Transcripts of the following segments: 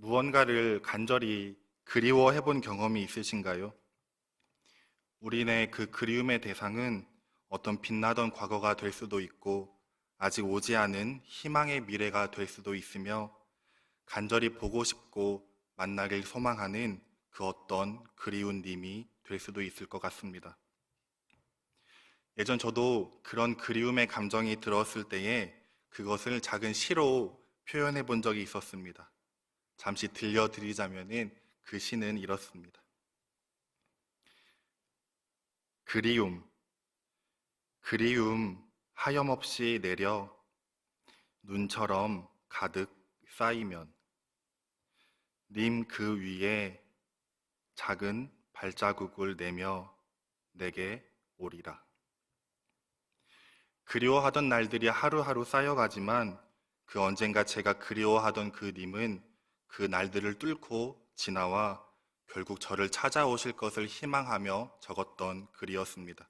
무언가를 간절히 그리워해 본 경험이 있으신가요? 우리네 그 그리움의 대상은 어떤 빛나던 과거가 될 수도 있고 아직 오지 않은 희망의 미래가 될 수도 있으며 간절히 보고 싶고 만나길 소망하는 그 어떤 그리운 님이 될 수도 있을 것 같습니다. 예전 저도 그런 그리움의 감정이 들었을 때에 그것을 작은 시로 표현해 본 적이 있었습니다. 잠시 들려드리자면은 그 시는 이렇습니다. 그리움, 그리움 하염없이 내려 눈처럼 가득 쌓이면 님 그 위에 작은 발자국을 내며 내게 오리라. 그리워하던 날들이 하루하루 쌓여가지만 그 언젠가 제가 그리워하던 그 님은 그 날들을 뚫고 지나와 결국 저를 찾아오실 것을 희망하며 적었던 글이었습니다.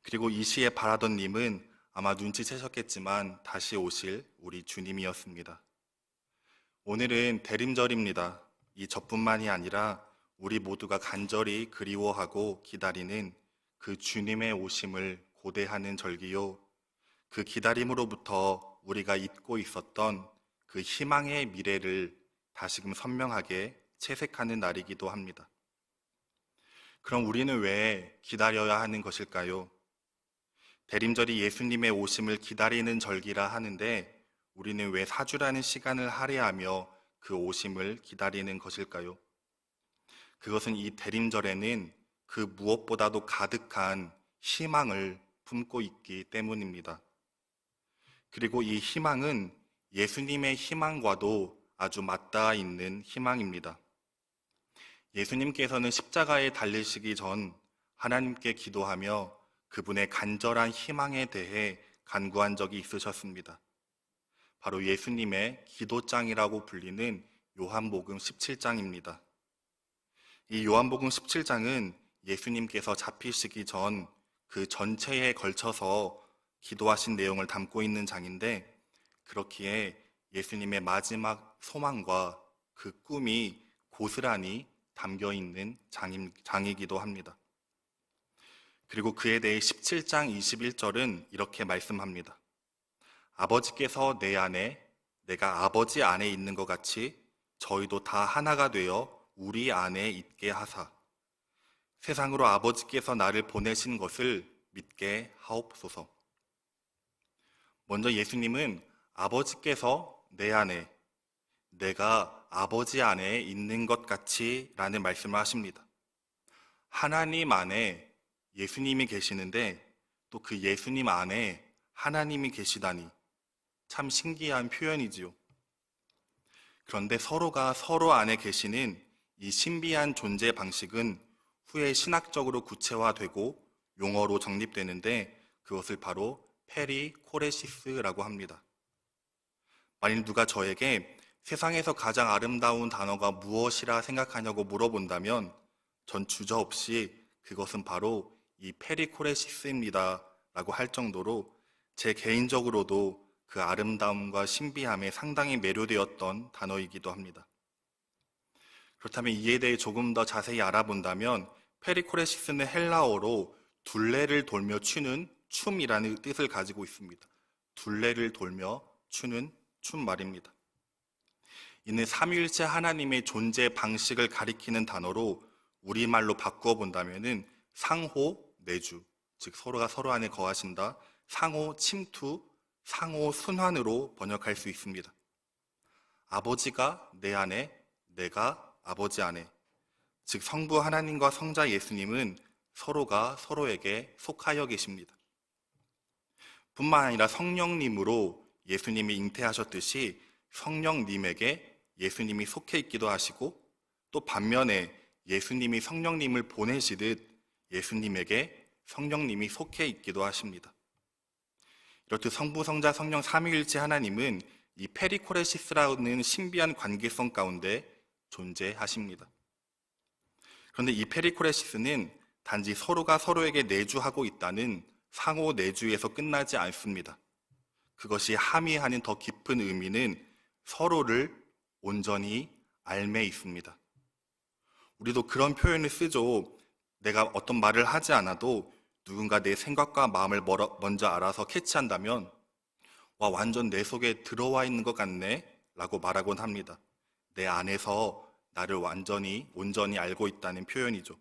그리고 이 시에 바라던 님은 아마 눈치채셨겠지만 다시 오실 우리 주님이었습니다. 오늘은 대림절입니다. 이 저뿐만이 아니라 우리 모두가 간절히 그리워하고 기다리는 그 주님의 오심을 고대하는 절기요. 그 기다림으로부터 우리가 잊고 있었던 그 희망의 미래를 다시금 선명하게 채색하는 날이기도 합니다. 그럼 우리는 왜 기다려야 하는 것일까요? 대림절이 예수님의 오심을 기다리는 절기라 하는데 우리는 왜 사주라는 시간을 할애하며 그 오심을 기다리는 것일까요? 그것은 이 대림절에는 그 무엇보다도 가득한 희망을 품고 있기 때문입니다. 그리고 이 희망은 예수님의 희망과도 아주 맞닿아 있는 희망입니다. 예수님께서는 십자가에 달리시기 전 하나님께 기도하며 그분의 간절한 희망에 대해 간구한 적이 있으셨습니다. 바로 예수님의 기도장이라고 불리는 요한복음 17장입니다. 이 요한복음 17장은 예수님께서 잡히시기 전 그 전체에 걸쳐서 기도하신 내용을 담고 있는 장인데 그렇기에 예수님의 마지막 소망과 그 꿈이 고스란히 담겨 있는 장이기도 합니다. 그리고 그에 대해 17장 21절은 이렇게 말씀합니다. 아버지께서 내 안에 내가 아버지 안에 있는 것 같이 저희도 다 하나가 되어 우리 안에 있게 하사 세상으로 아버지께서 나를 보내신 것을 믿게 하옵소서. 먼저 예수님은 아버지께서 내 안에 내가 아버지 안에 있는 것 같이 라는 말씀을 하십니다. 하나님 안에 예수님이 계시는데 또 그 예수님 안에 하나님이 계시다니 참 신기한 표현이지요. 그런데 서로가 서로 안에 계시는 이 신비한 존재 방식은 후에 신학적으로 구체화되고 용어로 정립되는데 그것을 바로 페리코레시스라고 합니다. 만일 누가 저에게 세상에서 가장 아름다운 단어가 무엇이라 생각하냐고 물어본다면 전 주저없이 그것은 바로 이 페리코레시스입니다 라고 할 정도로 제 개인적으로도 그 아름다움과 신비함에 상당히 매료되었던 단어이기도 합니다. 그렇다면 이에 대해 조금 더 자세히 알아본다면 페리코레시스는 헬라어로 둘레를 돌며 추는 춤이라는 뜻을 가지고 있습니다. 둘레를 돌며 추는 춤 말입니다. 이는 삼위일체 하나님의 존재 방식을 가리키는 단어로 우리말로 바꾸어 본다면은 상호 내주, 즉 서로가 서로 안에 거하신다, 상호 침투, 상호 순환으로 번역할 수 있습니다. 아버지가 내 안에, 내가 아버지 안에, 즉 성부 하나님과 성자 예수님은 서로가 서로에게 속하여 계십니다. 뿐만 아니라 성령님으로 예수님이 잉태하셨듯이 성령님에게 예수님이 속해 있기도 하시고 또 반면에 예수님이 성령님을 보내시듯 예수님에게 성령님이 속해 있기도 하십니다. 이렇듯 성부, 성자, 성령 삼위일체 하나님은 이 페리코레시스라는 신비한 관계성 가운데 존재하십니다. 그런데 이 페리코레시스는 단지 서로가 서로에게 내주하고 있다는 상호 내주에서 끝나지 않습니다. 그것이 함의하는 더 깊은 의미는 서로를 온전히 알매 있습니다. 우리도 그런 표현을 쓰죠. 내가 어떤 말을 하지 않아도 누군가 내 생각과 마음을 먼저 알아서 캐치한다면 와, 완전 내 속에 들어와 있는 것 같네 라고 말하곤 합니다. 내 안에서 나를 온전히 알고 있다는 표현이죠.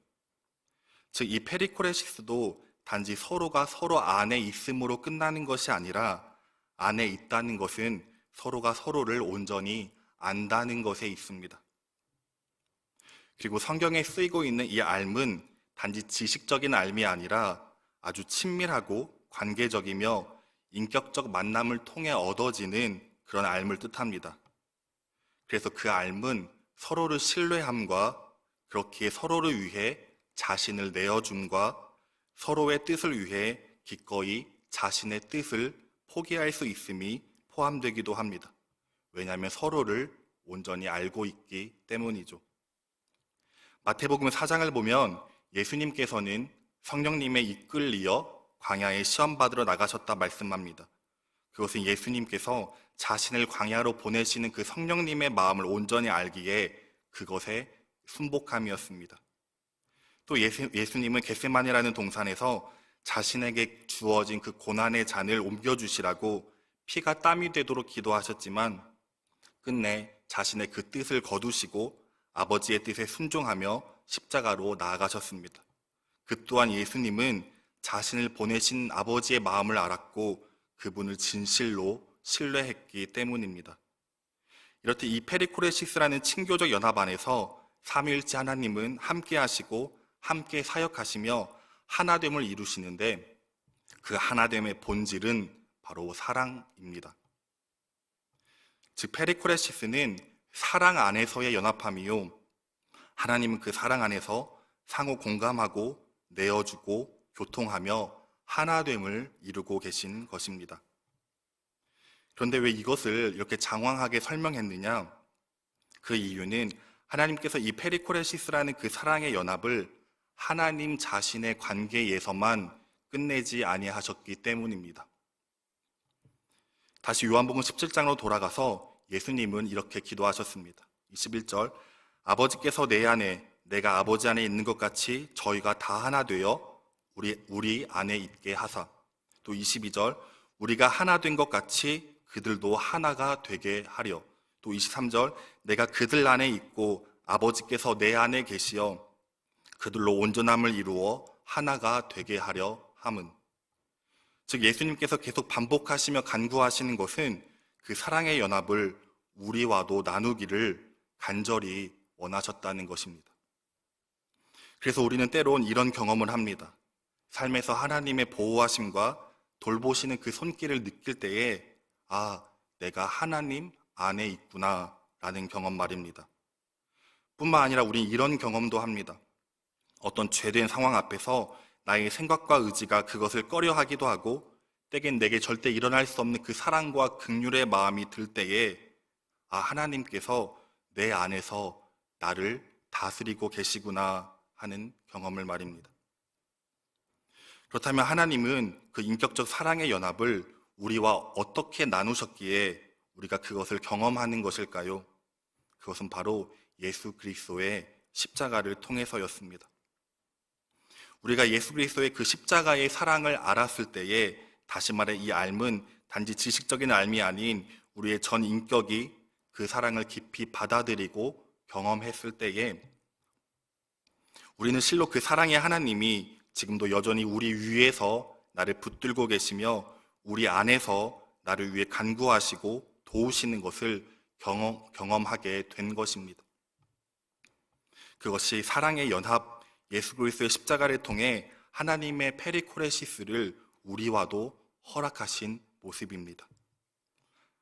즉, 이 페리코레시스도 단지 서로가 서로 안에 있음으로 끝나는 것이 아니라 안에 있다는 것은 서로가 서로를 온전히 안다는 것에 있습니다. 그리고 성경에 쓰이고 있는 이 알은 단지 지식적인 알이 아니라 아주 친밀하고 관계적이며 인격적 만남을 통해 얻어지는 그런 알을 뜻합니다. 그래서 그 알은 서로를 신뢰함과 그렇기에 서로를 위해 자신을 내어줌과 서로의 뜻을 위해 기꺼이 자신의 뜻을 포기할 수 있음이 포함되기도 합니다. 왜냐하면 서로를 온전히 알고 있기 때문이죠. 마태복음 4장을 보면 예수님께서는 성령님의 이끌리어 광야에 시험 받으러 나가셨다 말씀합니다. 그것은 예수님께서 자신을 광야로 보내시는 그 성령님의 마음을 온전히 알기에 그것에 순복함이었습니다. 또 예수님은 겟세마네라는 동산에서 자신에게 주어진 그 고난의 잔을 옮겨주시라고 피가 땀이 되도록 기도하셨지만 끝내 자신의 그 뜻을 거두시고 아버지의 뜻에 순종하며 십자가로 나아가셨습니다. 그 또한 예수님은 자신을 보내신 아버지의 마음을 알았고 그분을 진실로 신뢰했기 때문입니다. 이렇듯 이 페리코레시스라는 친교적 연합 안에서 삼위일체 하나님은 함께 하시고 함께 사역하시며 하나됨을 이루시는데 그 하나됨의 본질은 바로 사랑입니다. 즉 페리코레시스는 사랑 안에서의 연합함이요, 하나님은 그 사랑 안에서 상호 공감하고 내어주고 교통하며 하나됨을 이루고 계신 것입니다. 그런데 왜 이것을 이렇게 장황하게 설명했느냐? 그 이유는 하나님께서 이 페리코레시스라는 그 사랑의 연합을 하나님 자신의 관계에서만 끝내지 아니하셨기 때문입니다. 다시 요한복음 17장으로 돌아가서 예수님은 이렇게 기도하셨습니다. 21절, 아버지께서 내 안에 내가 아버지 안에 있는 것 같이 저희가 다 하나 되어 우리 안에 있게 하사. 또 22절, 우리가 하나 된 것 같이 그들도 하나가 되게 하려. 또 23절, 내가 그들 안에 있고 아버지께서 내 안에 계시어 그들로 온전함을 이루어 하나가 되게 하려 함은. 즉 예수님께서 계속 반복하시며 간구하시는 것은 그 사랑의 연합을 우리와도 나누기를 간절히 원하셨다는 것입니다. 그래서 우리는 때론 이런 경험을 합니다. 삶에서 하나님의 보호하심과 돌보시는 그 손길을 느낄 때에 내가 하나님 안에 있구나 라는 경험 말입니다. 뿐만 아니라 우린 이런 경험도 합니다. 어떤 죄된 상황 앞에서 나의 생각과 의지가 그것을 꺼려하기도 하고 때겐 내게 절대 일어날 수 없는 그 사랑과 긍휼의 마음이 들 때에 하나님께서 내 안에서 나를 다스리고 계시구나 하는 경험을 말입니다. 그렇다면 하나님은 그 인격적 사랑의 연합을 우리와 어떻게 나누셨기에 우리가 그것을 경험하는 것일까요? 그것은 바로 예수 그리스도의 십자가를 통해서였습니다. 우리가 예수 그리스도의 그 십자가의 사랑을 알았을 때에 다시 말해 이 알은 단지 지식적인 알이 아닌 우리의 전 인격이 그 사랑을 깊이 받아들이고 경험했을 때에 우리는 실로 그 사랑의 하나님이 지금도 여전히 우리 위에서 나를 붙들고 계시며 우리 안에서 나를 위해 간구하시고 도우시는 것을 경험하게 된 것입니다. 그것이 사랑의 연합 예수 그리스도의 십자가를 통해 하나님의 페리코레시스를 우리와도 허락하신 모습입니다.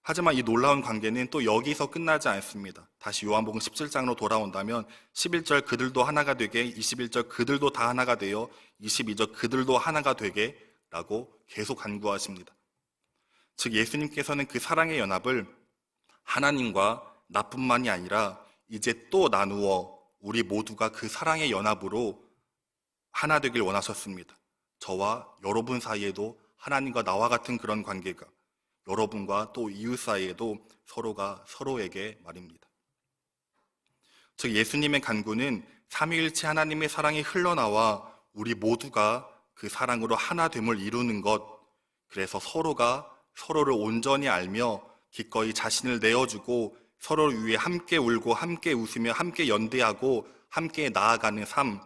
하지만 이 놀라운 관계는 또 여기서 끝나지 않습니다. 다시 요한복음 17장으로 돌아온다면 11절 그들도 하나가 되게, 21절 그들도 다 하나가 되어 22절 그들도 하나가 되게 라고 계속 간구하십니다. 즉 예수님께서는 그 사랑의 연합을 하나님과 나뿐만이 아니라 이제 또 나누어 우리 모두가 그 사랑의 연합으로 하나 되길 원하셨습니다. 저와 여러분 사이에도 하나님과 나와 같은 그런 관계가, 여러분과 또 이웃 사이에도 서로가 서로에게 말입니다. 즉 예수님의 간구는 삼위일체 하나님의 사랑이 흘러나와 우리 모두가 그 사랑으로 하나됨을 이루는 것, 그래서 서로가 서로를 온전히 알며 기꺼이 자신을 내어주고 서로를 위해 함께 울고 함께 웃으며 함께 연대하고 함께 나아가는 삶,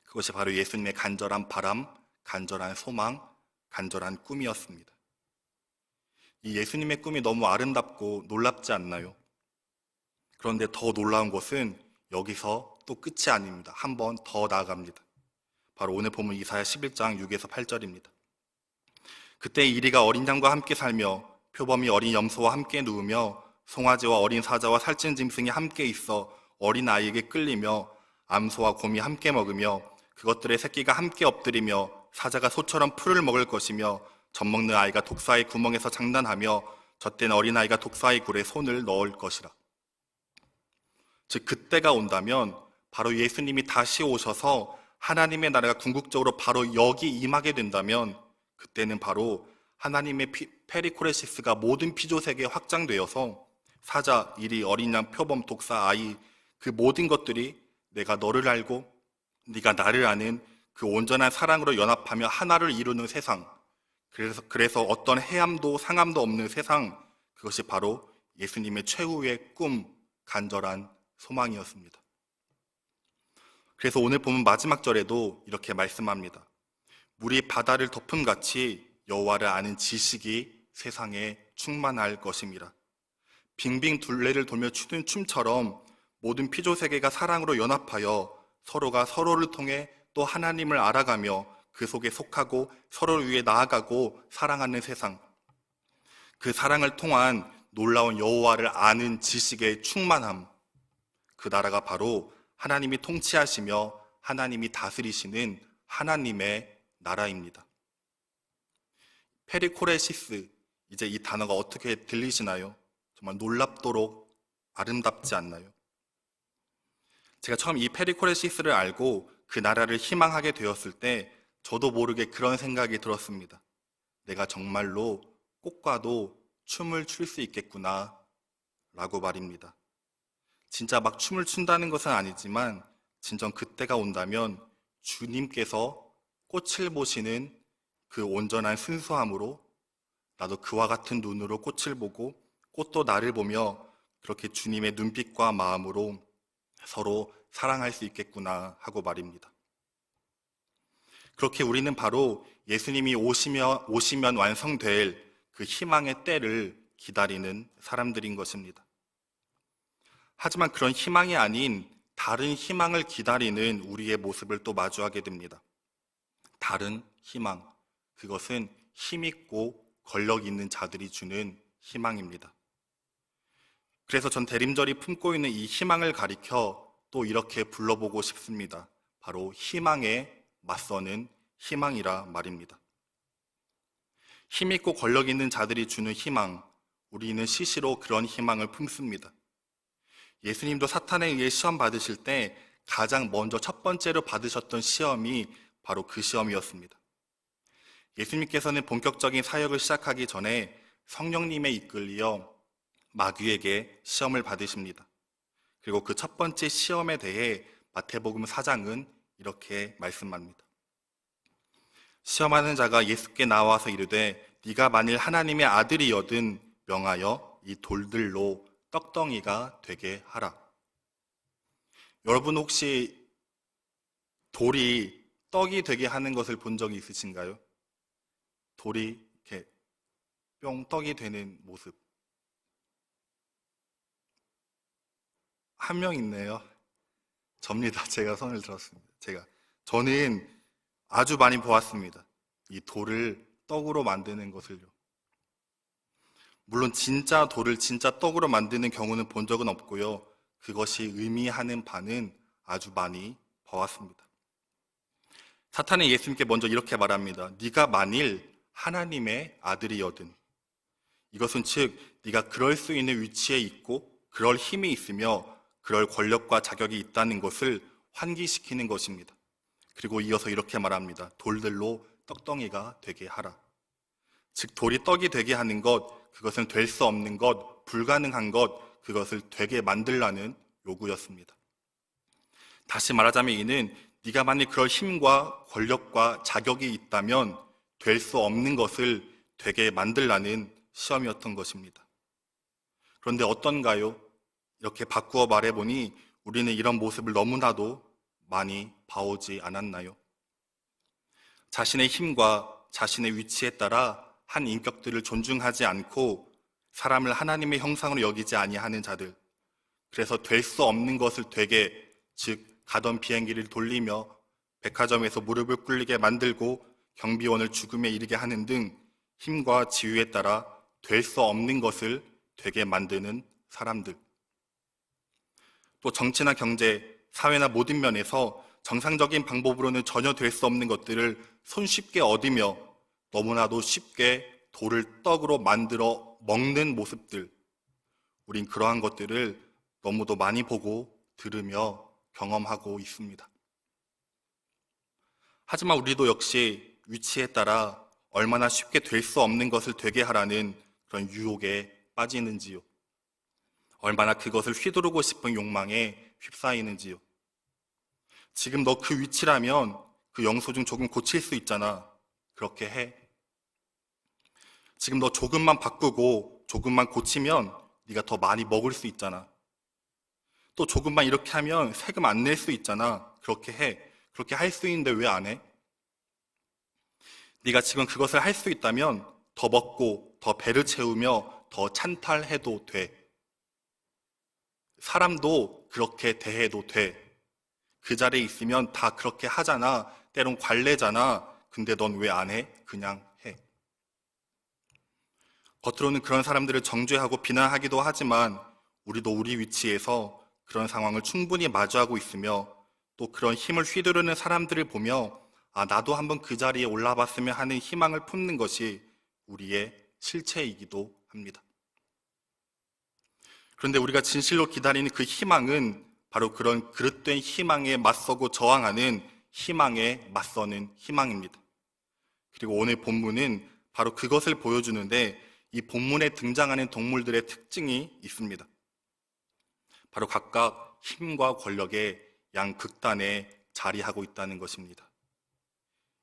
그것이 바로 예수님의 간절한 바람, 간절한 소망, 간절한 꿈이었습니다. 이 예수님의 꿈이 너무 아름답고 놀랍지 않나요? 그런데 더 놀라운 것은 여기서 또 끝이 아닙니다. 한 번 더 나아갑니다. 바로 오늘 본문 이사야 11장 6에서 8절입니다. 그때 이리가 어린 양과 함께 살며 표범이 어린 염소와 함께 누우며 송아지와 어린 사자와 살찐 짐승이 함께 있어 어린 아이에게 끌리며 암소와 곰이 함께 먹으며 그것들의 새끼가 함께 엎드리며 사자가 소처럼 풀을 먹을 것이며 젖먹는 아이가 독사의 구멍에서 장난하며 젖된 어린아이가 독사의 굴에 손을 넣을 것이라. 즉 그때가 온다면 바로 예수님이 다시 오셔서 하나님의 나라가 궁극적으로 바로 여기 임하게 된다면 그때는 바로 하나님의 페리코레시스가 모든 피조세계에 확장되어서 사자, 이리, 어린 양, 표범, 독사, 아이 그 모든 것들이 내가 너를 알고 네가 나를 아는 그 온전한 사랑으로 연합하며 하나를 이루는 세상, 그래서 어떤 해함도 상함도 없는 세상, 그것이 바로 예수님의 최후의 꿈, 간절한 소망이었습니다. 그래서 오늘 보면 마지막 절에도 이렇게 말씀합니다. 물이 바다를 덮음같이 여호와를 아는 지식이 세상에 충만할 것임이라. 빙빙 둘레를 돌며 추는 춤처럼 모든 피조세계가 사랑으로 연합하여 서로가 서로를 통해 또 하나님을 알아가며 그 속에 속하고 서로를 위해 나아가고 사랑하는 세상, 그 사랑을 통한 놀라운 여호와를 아는 지식의 충만함, 그 나라가 바로 하나님이 통치하시며 하나님이 다스리시는 하나님의 나라입니다. 페리코레시스, 이제 이 단어가 어떻게 들리시나요? 정말 놀랍도록 아름답지 않나요? 제가 처음 이 페리코레시스를 알고 그 나라를 희망하게 되었을 때 저도 모르게 그런 생각이 들었습니다. 내가 정말로 꽃과도 춤을 출 수 있겠구나 라고 말입니다. 진짜 막 춤을 춘다는 것은 아니지만 진정 그때가 온다면 주님께서 꽃을 보시는 그 온전한 순수함으로 나도 그와 같은 눈으로 꽃을 보고 꽃도 나를 보며 그렇게 주님의 눈빛과 마음으로 서로 사랑할 수 있겠구나 하고 말입니다. 그렇게 우리는 바로 예수님이 오시면 완성될 그 희망의 때를 기다리는 사람들인 것입니다. 하지만 그런 희망이 아닌 다른 희망을 기다리는 우리의 모습을 또 마주하게 됩니다. 다른 희망, 그것은 힘있고 권력 있는 자들이 주는 희망입니다. 그래서 전 대림절이 품고 있는 이 희망을 가리켜 또 이렇게 불러보고 싶습니다. 바로 희망에 맞서는 희망이라 말입니다. 힘있고 권력 있는 자들이 주는 희망, 우리는 시시로 그런 희망을 품습니다. 예수님도 사탄에 의해 시험 받으실 때 가장 먼저 첫 번째로 받으셨던 시험이 바로 그 시험이었습니다. 예수님께서는 본격적인 사역을 시작하기 전에 성령님에 이끌려 마귀에게 시험을 받으십니다. 그리고 그 첫 번째 시험에 대해 마태복음 4장은 이렇게 말씀합니다. 시험하는 자가 예수께 나와서 이르되 네가 만일 하나님의 아들이여든 명하여 이 돌들로 떡덩이가 되게 하라. 여러분 혹시 돌이 떡이 되게 하는 것을 본 적이 있으신가요? 돌이 이렇게 뿅 떡이 되는 모습. 한 명 있네요. 접니다. 제가 손을 들었습니다. 저는 아주 많이 보았습니다. 이 돌을 떡으로 만드는 것을요. 물론 진짜 돌을 진짜 떡으로 만드는 경우는 본 적은 없고요. 그것이 의미하는 바는 아주 많이 봐왔습니다. 사탄은 예수님께 먼저 이렇게 말합니다. 네가 만일 하나님의 아들이여든, 이것은 즉 네가 그럴 수 있는 위치에 있고 그럴 힘이 있으며 그럴 권력과 자격이 있다는 것을 환기시키는 것입니다. 그리고 이어서 이렇게 말합니다. 돌들로 떡덩이가 되게 하라. 즉 돌이 떡이 되게 하는 것, 그것은 될 수 없는 것, 불가능한 것, 그것을 되게 만들라는 요구였습니다. 다시 말하자면 이는 네가 만약 그럴 힘과 권력과 자격이 있다면 될 수 없는 것을 되게 만들라는 시험이었던 것입니다. 그런데 어떤가요? 이렇게 바꾸어 말해보니 우리는 이런 모습을 너무나도 많이 봐오지 않았나요? 자신의 힘과 자신의 위치에 따라 한 인격들을 존중하지 않고 사람을 하나님의 형상으로 여기지 아니하는 자들, 그래서 될 수 없는 것을 되게, 즉 가던 비행기를 돌리며 백화점에서 무릎을 꿇리게 만들고 경비원을 죽음에 이르게 하는 등 힘과 지위에 따라 될 수 없는 것을 되게 만드는 사람들. 또 정치나 경제, 사회나 모든 면에서 정상적인 방법으로는 전혀 될 수 없는 것들을 손쉽게 얻으며 너무나도 쉽게 돌을 떡으로 만들어 먹는 모습들, 우린 그러한 것들을 너무도 많이 보고 들으며 경험하고 있습니다. 하지만 우리도 역시 위치에 따라 얼마나 쉽게 될 수 없는 것을 되게 하라는 그런 유혹에 빠지는지요. 얼마나 그것을 휘두르고 싶은 욕망에 휩싸이는지요. 지금 너 그 위치라면 그 영수증 조금 고칠 수 있잖아. 그렇게 해. 지금 너 조금만 바꾸고 조금만 고치면 네가 더 많이 먹을 수 있잖아. 또 조금만 이렇게 하면 세금 안 낼 수 있잖아. 그렇게 해. 그렇게 할 수 있는데 왜 안 해? 네가 지금 그것을 할 수 있다면 더 먹고 더 배를 채우며 더 찬탈해도 돼. 사람도 그렇게 대해도 돼. 그 자리에 있으면 다 그렇게 하잖아. 때론 관례잖아. 근데 넌 왜 안 해? 그냥 해. 겉으로는 그런 사람들을 정죄하고 비난하기도 하지만 우리도 우리 위치에서 그런 상황을 충분히 마주하고 있으며 또 그런 힘을 휘두르는 사람들을 보며 나도 한번 그 자리에 올라봤으면 하는 희망을 품는 것이 우리의 실체이기도 합니다. 그런데 우리가 진실로 기다리는 그 희망은 바로 그런 그릇된 희망에 맞서고 저항하는 희망에 맞서는 희망입니다. 그리고 오늘 본문은 바로 그것을 보여주는데 이 본문에 등장하는 동물들의 특징이 있습니다. 바로 각각 힘과 권력의 양극단에 자리하고 있다는 것입니다.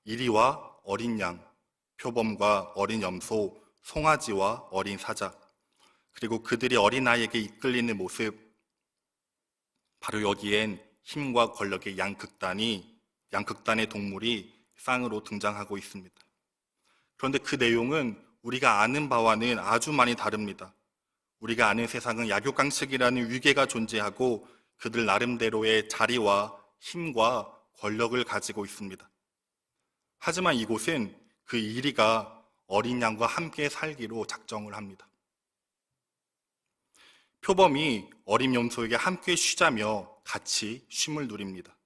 이리와 어린 양, 표범과 어린 염소, 송아지와 어린 사자, 그리고 그들이 어린아이에게 이끌리는 모습, 바로 여기엔 힘과 권력의 양극단의 동물이 쌍으로 등장하고 있습니다. 그런데 그 내용은 우리가 아는 바와는 아주 많이 다릅니다. 우리가 아는 세상은 약육강식이라는 위계가 존재하고 그들 나름대로의 자리와 힘과 권력을 가지고 있습니다. 하지만 이곳은 그 이리가 어린 양과 함께 살기로 작정을 합니다. 표범이 어린 염소에게 함께 쉬자며 같이 쉼을 누립니다.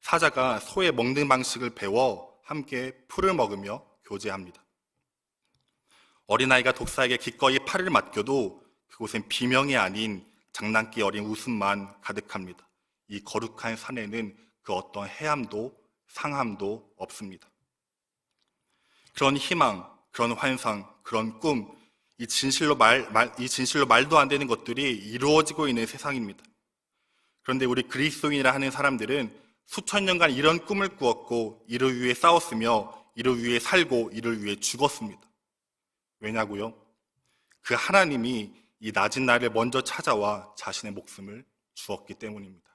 사자가 소의 먹는 방식을 배워 함께 풀을 먹으며 교제합니다. 어린아이가 독사에게 기꺼이 팔을 맡겨도 그곳엔 비명이 아닌 장난기 어린 웃음만 가득합니다. 이 거룩한 산에는 그 어떤 해함도 상함도 없습니다. 그런 희망, 그런 환상, 그런 꿈, 이 진실로 말도 안 되는 것들이 이루어지고 있는 세상입니다. 그런데 우리 그리스도인이라 하는 사람들은 수천 년간 이런 꿈을 꾸었고 이를 위해 싸웠으며 이를 위해 살고 이를 위해 죽었습니다. 왜냐고요? 그 하나님이 이 낮은 나를 먼저 찾아와 자신의 목숨을 주었기 때문입니다.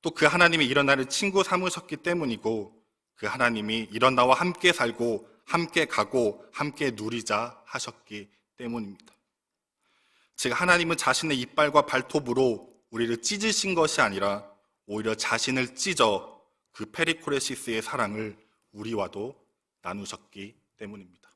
또 그 하나님이 이런 나를 친구 삼으셨기 때문이고 그 하나님이 이런 나와 함께 살고 함께 가고 함께 누리자 하셨기 때문입니다. 즉 하나님은 자신의 이빨과 발톱으로 우리를 찢으신 것이 아니라 오히려 자신을 찢어 그 페리코레시스의 사랑을 우리와도 나누셨기 때문입니다.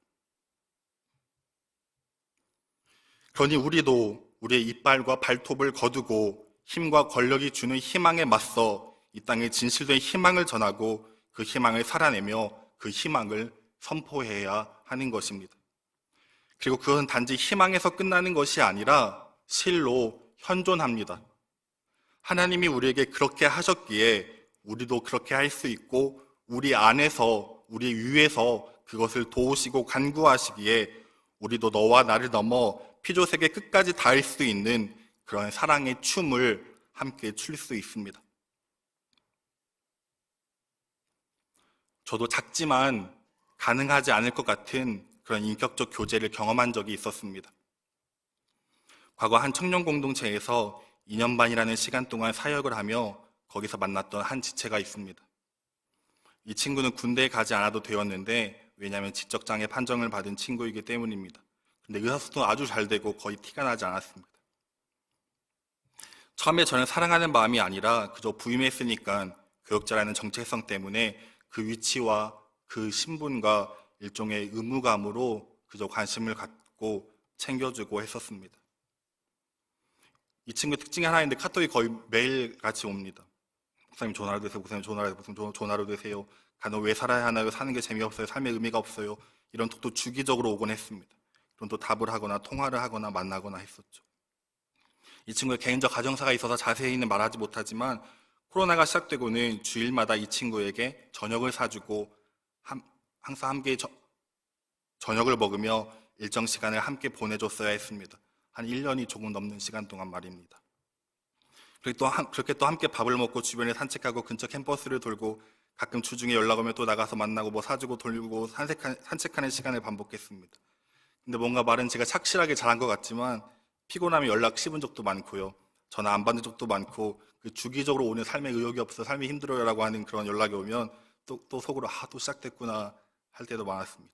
그러니 우리도 우리의 이빨과 발톱을 거두고 힘과 권력이 주는 희망에 맞서 이 땅에 진실된 희망을 전하고 그 희망을 살아내며 그 희망을 선포해야 하는 것입니다. 그리고 그것은 단지 희망에서 끝나는 것이 아니라 실로 현존합니다. 하나님이 우리에게 그렇게 하셨기에 우리도 그렇게 할 수 있고 우리 안에서, 우리 위에서 그것을 도우시고 간구하시기에 우리도 너와 나를 넘어 피조세계 끝까지 닿을 수 있는 그런 사랑의 춤을 함께 출 수 있습니다. 저도 작지만 가능하지 않을 것 같은 그런 인격적 교제를 경험한 적이 있었습니다. 과거 한 청년 공동체에서 2년 반이라는 시간 동안 사역을 하며 거기서 만났던 한 지체가 있습니다. 이 친구는 군대에 가지 않아도 되었는데 왜냐하면 지적장애 판정을 받은 친구이기 때문입니다. 근데 의사소통은 아주 잘 되고 거의 티가 나지 않았습니다. 처음에 저는 사랑하는 마음이 아니라 그저 부임했으니까 교역자라는 정체성 때문에 그 위치와 그 신분과 일종의 의무감으로 그저 관심을 갖고 챙겨주고 했었습니다. 이 친구의 특징이 하나 있는데 카톡이 거의 매일 같이 옵니다. 목사님 전화로 되세요. 목사님 전화로 되세요. 목사님 전화로 되세요. 너 왜 살아야 하나요? 사는 게 재미없어요. 삶의 의미가 없어요. 이런 톡도 주기적으로 오곤 했습니다. 그럼 또 답을 하거나 통화를 하거나 만나거나 했었죠. 이 친구의 개인적 가정사가 있어서 자세히는 말하지 못하지만 코로나가 시작되고는 주일마다 이 친구에게 저녁을 사주고 항상 함께 저녁을 먹으며 일정 시간을 함께 보내줬어야 했습니다. 한 1년이 조금 넘는 시간 동안 말입니다. 그렇게 또 함께 밥을 먹고 주변에 산책하고 근처 캠퍼스를 돌고 가끔 주중에 연락 오면 또 나가서 만나고 뭐 사주고 돌리고 산책하는 시간을 반복했습니다. 근데 뭔가 말은 제가 착실하게 잘한 것 같지만 피곤하면 연락 씹은 적도 많고요. 전화 안 받는 적도 많고 그 주기적으로 오는 삶에 의욕이 없어 삶이 힘들어요 라고 하는 그런 연락이 오면 또 속으로 또 시작됐구나 할 때도 많았습니다.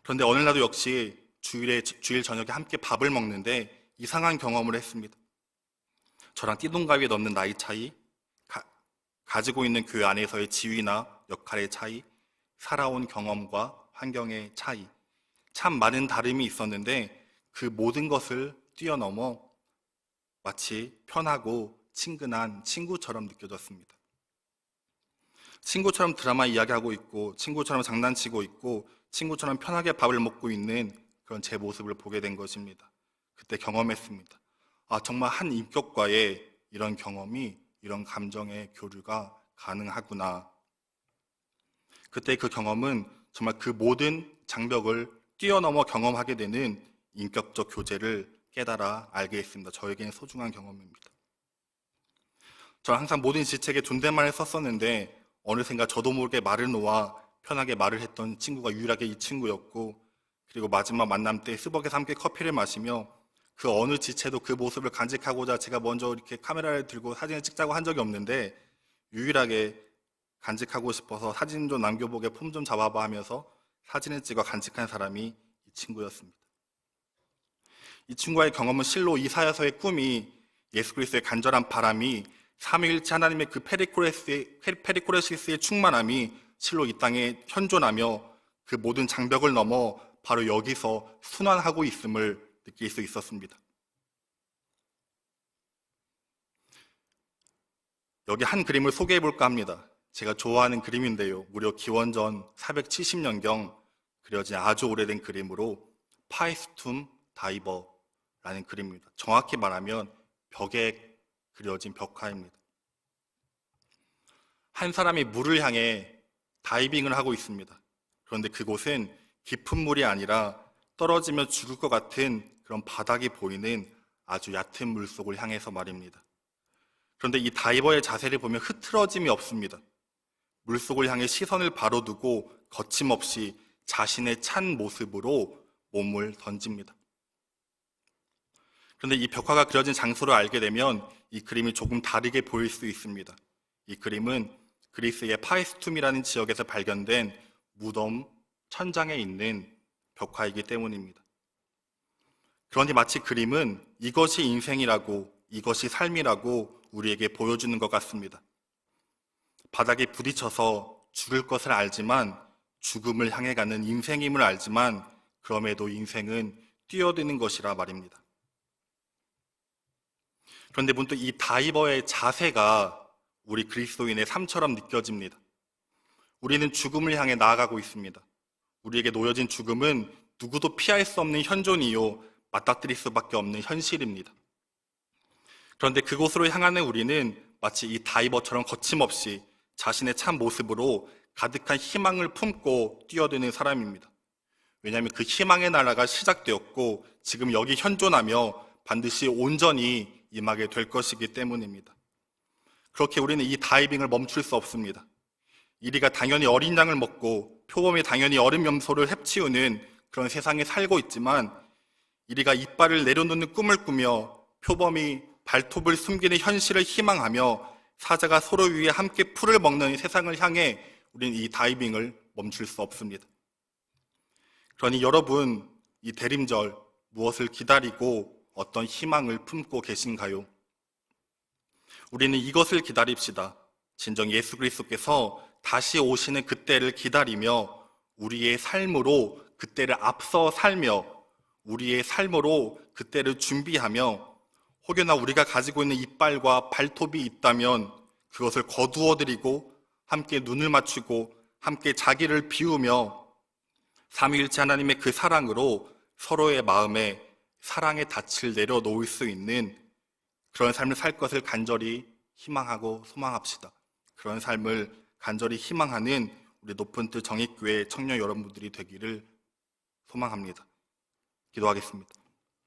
그런데 어느 날도 역시 주일 저녁에 함께 밥을 먹는데 이상한 경험을 했습니다. 저랑 띠동갑이 넘는 나이 차이, 가지고 있는 교회 안에서의 지위나 역할의 차이, 살아온 경험과 환경의 차이, 참 많은 다름이 있었는데 그 모든 것을 뛰어넘어 마치 편하고 친근한 친구처럼 느껴졌습니다. 친구처럼 드라마 이야기하고 있고 친구처럼 장난치고 있고 친구처럼 편하게 밥을 먹고 있는 그런 제 모습을 보게 된 것입니다. 그때 경험했습니다. 정말 한 인격과의 이런 경험이, 이런 감정의 교류가 가능하구나. 그때 그 경험은 정말 그 모든 장벽을 뛰어넘어 경험하게 되는 인격적 교제를 깨달아 알게 했습니다. 저에게는 소중한 경험입니다. 저는 항상 모든 지책에 존댓말을 썼었는데 어느샌가 저도 모르게 말을 놓아 편하게 말을 했던 친구가 유일하게 이 친구였고, 그리고 마지막 만남 때 스벅에서 함께 커피를 마시며 그 어느 지체도 그 모습을 간직하고자 제가 먼저 이렇게 카메라를 들고 사진을 찍자고 한 적이 없는데 유일하게 간직하고 싶어서 사진 좀 남겨보게 폼 좀 잡아봐 하면서 사진을 찍어 간직한 사람이 이 친구였습니다. 이 친구와의 경험은 실로 이사야서의 꿈이 예수 그리스도의 간절한 바람이 삼위일체 하나님의 그 페리코레시스의 충만함이 실로 이 땅에 현존하며 그 모든 장벽을 넘어 바로 여기서 순환하고 있음을 느낄 수 있었습니다. 여기 한 그림을 소개해 볼까 합니다. 제가 좋아하는 그림인데요. 무려 기원전 470년경 그려진 아주 오래된 그림으로 파이스툼 다이버라는 그림입니다. 정확히 말하면 벽에 그려진 벽화입니다. 한 사람이 물을 향해 다이빙을 하고 있습니다. 그런데 그곳은 깊은 물이 아니라 떨어지면 죽을 것 같은 그런 바닥이 보이는 아주 얕은 물속을 향해서 말입니다. 그런데 이 다이버의 자세를 보면 흐트러짐이 없습니다. 물속을 향해 시선을 바로 두고 거침없이 자신의 찬 모습으로 몸을 던집니다. 그런데 이 벽화가 그려진 장소를 알게 되면 이 그림이 조금 다르게 보일 수 있습니다. 이 그림은 그리스의 파이스툼이라는 지역에서 발견된 무덤 천장에 있는 벽화이기 때문입니다. 그러니 마치 그림은 이것이 인생이라고, 이것이 삶이라고 우리에게 보여주는 것 같습니다. 바닥에 부딪혀서 죽을 것을 알지만 죽음을 향해 가는 인생임을 알지만 그럼에도 인생은 뛰어드는 것이라 말입니다. 그런데 문득 이 다이버의 자세가 우리 그리스도인의 삶처럼 느껴집니다. 우리는 죽음을 향해 나아가고 있습니다. 우리에게 놓여진 죽음은 누구도 피할 수 없는 현존이요 맞닥뜨릴 수밖에 없는 현실입니다. 그런데 그곳으로 향하는 우리는 마치 이 다이버처럼 거침없이 자신의 참 모습으로 가득한 희망을 품고 뛰어드는 사람입니다. 왜냐하면 그 희망의 나라가 시작되었고 지금 여기 현존하며 반드시 온전히 임하게 될 것이기 때문입니다. 그렇게 우리는 이 다이빙을 멈출 수 없습니다. 이리가 당연히 어린 양을 먹고 표범이 당연히 어린 염소를 해치우는 그런 세상에 살고 있지만, 이리가 이빨을 내려놓는 꿈을 꾸며 표범이 발톱을 숨기는 현실을 희망하며 사자가 서로 위에 함께 풀을 먹는 세상을 향해 우리는 이 다이빙을 멈출 수 없습니다. 그러니 여러분, 이 대림절 무엇을 기다리고 어떤 희망을 품고 계신가요? 우리는 이것을 기다립시다. 진정 예수 그리스도께서 다시 오시는 그때를 기다리며 우리의 삶으로 그때를 앞서 살며 우리의 삶으로 그때를 준비하며, 혹여나 우리가 가지고 있는 이빨과 발톱이 있다면 그것을 거두어드리고 함께 눈을 맞추고 함께 자기를 비우며 삼위일체 하나님의 그 사랑으로 서로의 마음에 사랑의 닻을 내려놓을 수 있는 그런 삶을 살 것을 간절히 희망하고 소망합시다. 그런 삶을 간절히 희망하는 우리 높은 뜻 정의교회 청년 여러분들이 되기를 소망합니다. 기도하겠습니다.